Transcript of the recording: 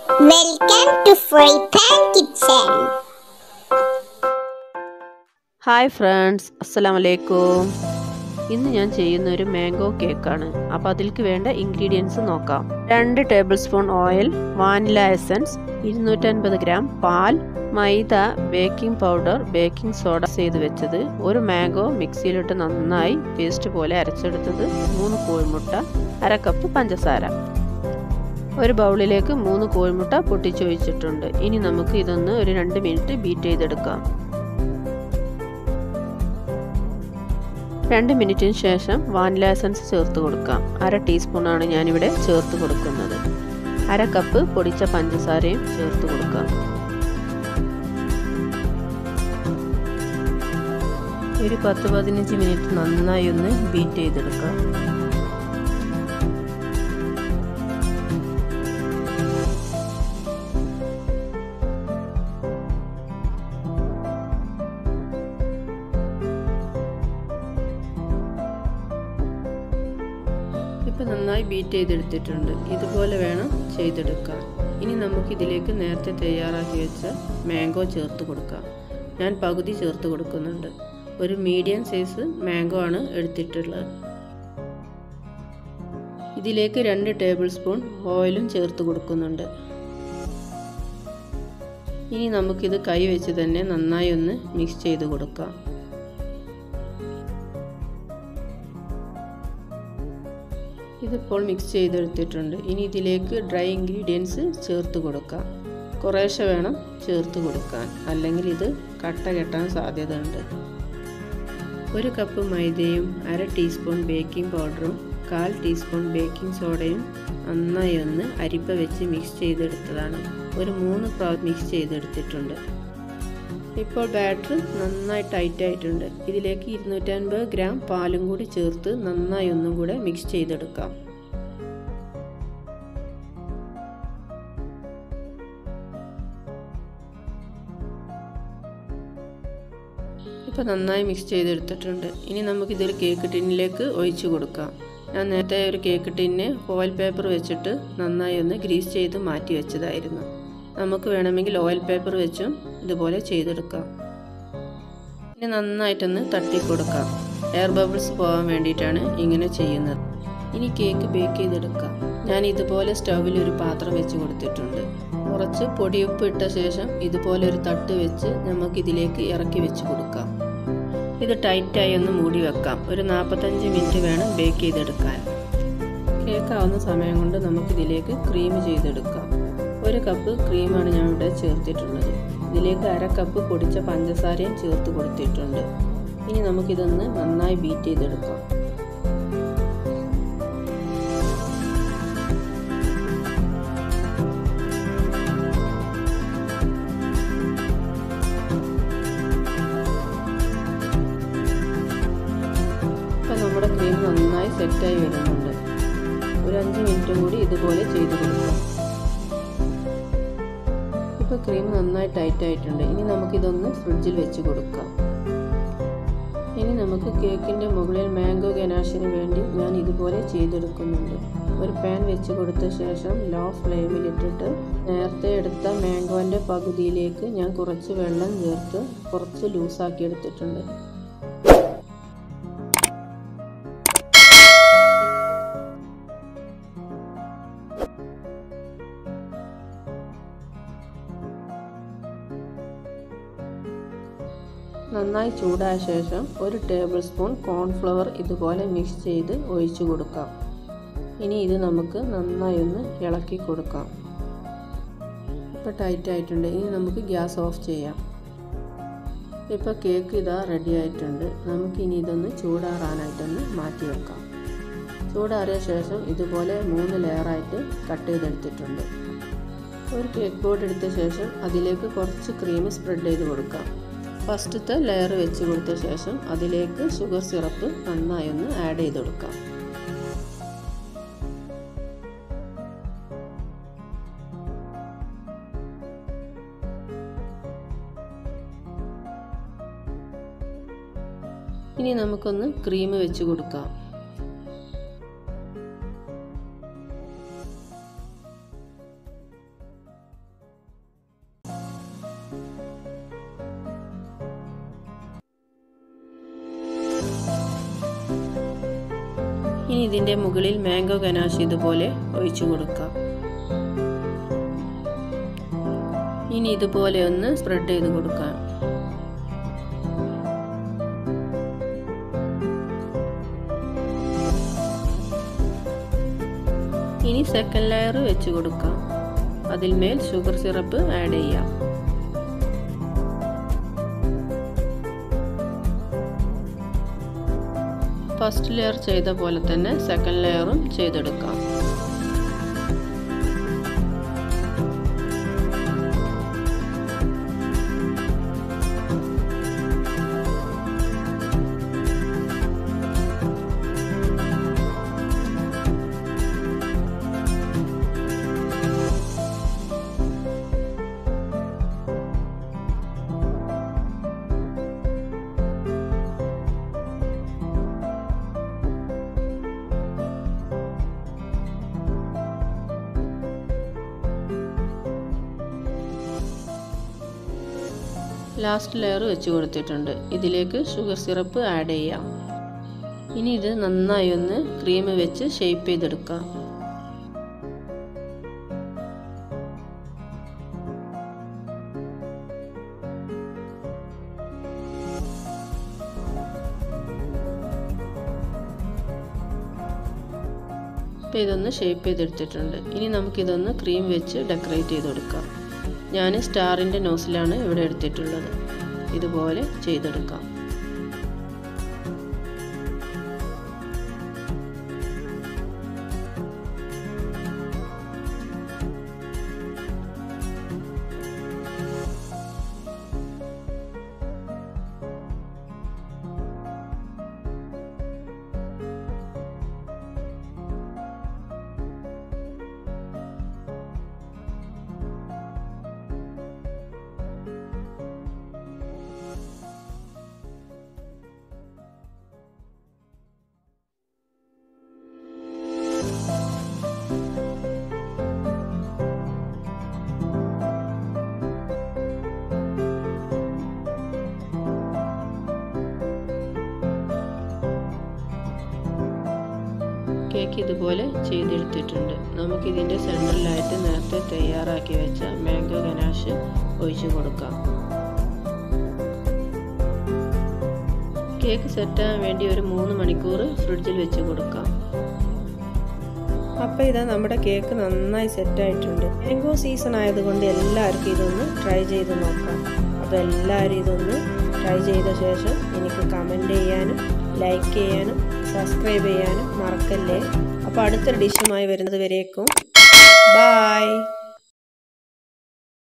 Welcome to Free Pan Kitchen. Hi friends, അസ്സലാമു അലൈക്കും. ഇന്ന് ഞാൻ ചെയ്യുന്ന ഒരു മാംഗോ കേക്കാണ്. അപ്പോൾ അതിലേക്ക് വേണ്ട ഇൻഗ്രീഡിയൻസ് നോക്കാം. 2 table spoon oil, vanilla essence, 250 gram പാൽ, മൈദ, ബേക്കിംഗ് പൗഡർ, ബേക്കിംഗ് സോഡ ചെയ്ത് വെച്ചത്, ഒരു മാംഗോ മിക്സിയിലിട്ട് നന്നായി പേസ്റ്റ് പോലെ അരച്ചെടുത്തത്, 3 കോഴിമുട്ട, 1/2 കപ്പ് പഞ്ചസാര. ഒരു ബൗളിലേക്ക് 3 കോഴിമുട്ട പൊട്ടിച്ചൊഴിച്ചിട്ടുണ്ട്. ഇനി നമുക്ക് ഇതൊന്ന് ഒരു 2 മിനിറ്റ് ബീറ്റ് ചെയ്തെടുക്കാം. 2 മിനിറ്റിന് ശേഷം വാനില എസൻസ് ചേർത്ത് കൊടുക്കാം. 1/2 ടീസ്പൂണാണ് ഞാനിവിടെ ചേർത്ത് കൊടുക്കുന്നത്. 1/2 കപ്പ് പൊടിച്ച പഞ്ചസാരയും ചേർത്ത് കൊടുക്കാം. ഒരു 10-15 മിനിറ്റ് നന്നായി ഒന്ന് ബീറ്റ് ചെയ്തെടുക്കാം. ഇപ്പം നന്നായി ബീറ്റ് ചെയ്തെടുത്തിട്ടുണ്ട്. ഇതുപോലെ വേണം ചെയ്തെടുക്കാൻ. ഇനി നമുക്കിതിലേക്ക് നേരത്തെ തയ്യാറാക്കി വെച്ച മാംഗോ ചേർത്ത് കൊടുക്കാം. ഞാൻ പകുതി ചേർത്ത് കൊടുക്കുന്നുണ്ട്. ഒരു മീഡിയം സൈസ് മാംഗോ ആണ് എടുത്തിട്ടുള്ളത്. ഇതിലേക്ക് 2 ടേബിൾ സ്പൂൺ ഓയിലും ചേർത്ത് കൊടുക്കുന്നുണ്ട്. ഇനി നമുക്കിത് കൈ വെച്ച് തന്നെ നന്നായി ഒന്ന് മിക്സ് ചെയ്ത് കൊടുക്കാം. ഇതിപ്പോൾ മിക്സ് ചെയ്തെടുത്തിട്ടുണ്ട്. ഇനി ഇതിലേക്ക് ഡ്രൈ ഇൻഗ്രീഡിയൻസ് ചേർത്ത് കൊടുക്കാം. കുറേശ്ശെ വേണം ചേർത്ത് കൊടുക്കാൻ, അല്ലെങ്കിൽ ഇത് കട്ട കെട്ടാൻ സാധ്യതയുണ്ട്. 1 കപ്പ് മൈദയും 1/2 ടീസ്പൂൺ ബേക്കിംഗ് പൗഡറും 1/4 ടീസ്പൂൺ ബേക്കിംഗ് സോഡയും നന്നായി ഒന്ന് അരിപ്പ വെച്ച് മിക്സ് ചെയ്തെടുത്തതാണ്. ഒരു 3 പ്രാവശ്യം മിക്സ് ചെയ്തെടുത്തിട്ടുണ്ട്. ഇപ്പോൾ ബാറ്റർ നന്നായി ടൈറ്റ് ആയിട്ടുണ്ട്. ഇതിലേക്ക് 250 ഗ്രാം പാലും കൂടി ചേർത്ത് നന്നായി ഒന്നും കൂടെ മിക്സ് ചെയ്തെടുക്കാം. ഇപ്പോൾ നന്നായി മിക്സ് ചെയ്തെടുത്തിട്ടുണ്ട്. ഇനി നമുക്കിതൊരു കേക്ക് ടിന്നിലേക്ക് ഒഴിച്ചു കൊടുക്കാം. ഞാൻ നേരത്തെ ഒരു കേക്ക് ടിന്ന് ഫോയിൽ പേപ്പർ വെച്ചിട്ട് നന്നായി ഒന്ന് ഗ്രീസ് ചെയ്ത് മാറ്റി വെച്ചതായിരുന്നു. നമുക്ക് വേണമെങ്കിൽ ഓയിൽ പേപ്പർ വെച്ചും ഇതുപോലെ ചെയ്തെടുക്കാം. ഇനി നന്നായിട്ടൊന്ന് തട്ടിക്കൊടുക്കാം. എയർ ബബിൾസ് പോകാൻ വേണ്ടിയിട്ടാണ് ഇങ്ങനെ ചെയ്യുന്നത്. ഇനി കേക്ക് ബേക്ക് ചെയ്തെടുക്കാം. ഞാൻ ഇതുപോലെ സ്റ്റൗവിൽ ഒരു പാത്രം വെച്ച് കൊടുത്തിട്ടുണ്ട്. കുറച്ച് പൊടിയുപ്പ് ഇട്ട ശേഷം ഇതുപോലെ ഒരു തട്ട് വെച്ച് നമുക്കിതിലേക്ക് ഇറക്കി വെച്ച് കൊടുക്കാം. ഇത് ടൈറ്റായി ഒന്ന് മൂടി വെക്കാം. ഒരു 45 മിനിറ്റ് വേണം ബേക്ക് ചെയ്തെടുക്കാൻ. കേക്ക് ആവുന്ന സമയം കൊണ്ട് നമുക്കിതിലേക്ക് ക്രീം ചെയ്തെടുക്കാം. 1 കപ്പ് ക്രീമാണ് ഞാൻ ഇവിടെ ചേർത്തിട്ടുള്ളത്. ഇതിലേക്ക് 1/2 കപ്പ് പൊടിച്ച പഞ്ചസാരയും ചേർത്ത് കൊടുത്തിട്ടുണ്ട്. ഇനി നമുക്കിതൊന്ന് നന്നായി ബീറ്റ് ചെയ്തെടുക്കാം. ഇപ്പം നമ്മുടെ ക്രീം നന്നായി സെറ്റായി വരുന്നുണ്ട്. ഒരു 5 മിനിറ്റും കൂടി ഇതുപോലെ ചെയ്ത് കൊടുക്കാം. ഇപ്പോൾ ക്രീം നന്നായി ടൈറ്റ് ആയിട്ടുണ്ട്. ഇനി നമുക്കിതൊന്ന് ഫ്രിഡ്ജിൽ വെച്ച് കൊടുക്കാം. ഇനി നമുക്ക് കേക്കിൻ്റെ മുകളിൽ മാംഗോ ഗനാഷിന് വേണ്ടി ഞാൻ ഇതുപോലെ ചെയ്തെടുക്കുന്നുണ്ട്. ഒരു പാൻ വെച്ച് കൊടുത്ത ശേഷം ലോ ഫ്ലെയിമിലിട്ടിട്ട് നേരത്തെ എടുത്ത മാംഗോൻ്റെ പകുതിയിലേക്ക് ഞാൻ കുറച്ച് വെള്ളം ചേർത്ത് കുറച്ച് ലൂസാക്കി എടുത്തിട്ടുണ്ട്. നന്നായി ചൂടായ ശേഷം 1 ടേബിൾ സ്പൂൺ കോൺഫ്ലവർ ഇതുപോലെ മിക്സ് ചെയ്ത് ഒഴിച്ചു കൊടുക്കാം. ഇനി ഇത് നമുക്ക് നന്നായി ഒന്ന് ഇളക്കി കൊടുക്കാം. ഇപ്പോൾ ടൈറ്റ് ആയിട്ടുണ്ട്. ഇനി നമുക്ക് ഗ്യാസ് ഓഫ് ചെയ്യാം. ഇപ്പോൾ കേക്ക് ഇതാ റെഡി ആയിട്ടുണ്ട്. നമുക്കിനി ഇതൊന്ന് ചൂടാറാനായിട്ടൊന്ന് മാറ്റി വെക്കാം. ചൂടാറിയ ശേഷം ഇതുപോലെ 3 ലെയറായിട്ട് കട്ട് ചെയ്തെടുത്തിട്ടുണ്ട്. ഒരു കേക്ക് ബോർഡ് എടുത്ത ശേഷം അതിലേക്ക് കുറച്ച് ക്രീം സ്പ്രെഡ് ചെയ്ത് കൊടുക്കാം. ഫസ്റ്റത്തെ ലെയർ വെച്ച് കൊടുത്ത ശേഷം അതിലേക്ക് ഷുഗർ സിറപ്പ് നന്നായി ഒന്ന് ആഡ് ചെയ്ത് കൊടുക്കാം. ഇനി നമുക്കൊന്ന് ക്രീം വെച്ച് കൊടുക്കാം. ഇനി ഇതിൻ്റെ മുകളിൽ മാംഗോ ഗനാഷ് ഇതുപോലെ ഒഴിച്ചു കൊടുക്കാം. ഇനി ഇതുപോലെ ഒന്ന് സ്പ്രെഡ് ചെയ്ത് കൊടുക്കാം. ഇനി സെക്കൻഡ് ലെയർ വെച്ച് കൊടുക്കാം. അതിന്മേൽ ഷുഗർ സിറപ്പ് ആഡ് ചെയ്യാം. ഫസ്റ്റ് ലെയർ ചെയ്ത പോലെ തന്നെ സെക്കൻഡ് ലെയറും ചെയ്തെടുക്കാം. ലാസ്റ്റ് ലെയർ വെച്ച് കൊടുത്തിട്ടുണ്ട്. ഇതിലേക്ക് ഷുഗർ സിറപ്പ് ആഡ് ചെയ്യാം. ഇനി ഇത് നന്നായി ഒന്ന് ക്രീം വെച്ച് ഷേപ്പ് ചെയ്തെടുക്കാം. ഇപ്പോൾ ഇതൊന്ന് ഷേപ്പ് ചെയ്തെടുത്തിട്ടുണ്ട്. ഇനി നമുക്കിതൊന്ന് ക്രീം വെച്ച് ഡെക്കറേറ്റ് ചെയ്ത് കൊടുക്കാം. ഞാൻ സ്റ്റാറിൻ്റെ നോസിലാണ് ഇവിടെ എടുത്തിട്ടുള്ളത്. ഇതുപോലെ ചെയ്തെടുക്കാം. കേക്ക് ഇതുപോലെ ചെയ്തെടുത്തിട്ടുണ്ട്. നമുക്കിതിൻ്റെ സെൻറ്ററിലായിട്ട് നേരത്തെ തയ്യാറാക്കി വെച്ച മാംഗോ ഗനാഷ് ഒഴിച്ചു കൊടുക്കാം. കേക്ക് സെറ്റാകാൻ വേണ്ടി ഒരു 3 മണിക്കൂർ ഫ്രിഡ്ജിൽ വെച്ച് കൊടുക്കാം. അപ്പോൾ ഇതാ നമ്മുടെ കേക്ക് നന്നായി സെറ്റായിട്ടുണ്ട്. മാംഗോ സീസൺ ആയതുകൊണ്ട് എല്ലാവർക്കും ഇതൊന്ന് ട്രൈ ചെയ്ത് നോക്കാം. അപ്പോൾ എല്ലാവരും ഇതൊന്ന് ട്രൈ ചെയ്ത ശേഷം എനിക്ക് കമൻറ്റ് ചെയ്യാനും ലൈക്ക് ചെയ്യാനും സബ്സ്ക്രൈബ് ചെയ്യാനും മറക്കല്ലേ. അപ്പോൾ അടുത്ത ഡിഷുമായി വരുന്നത് വരേക്കും ബൈ.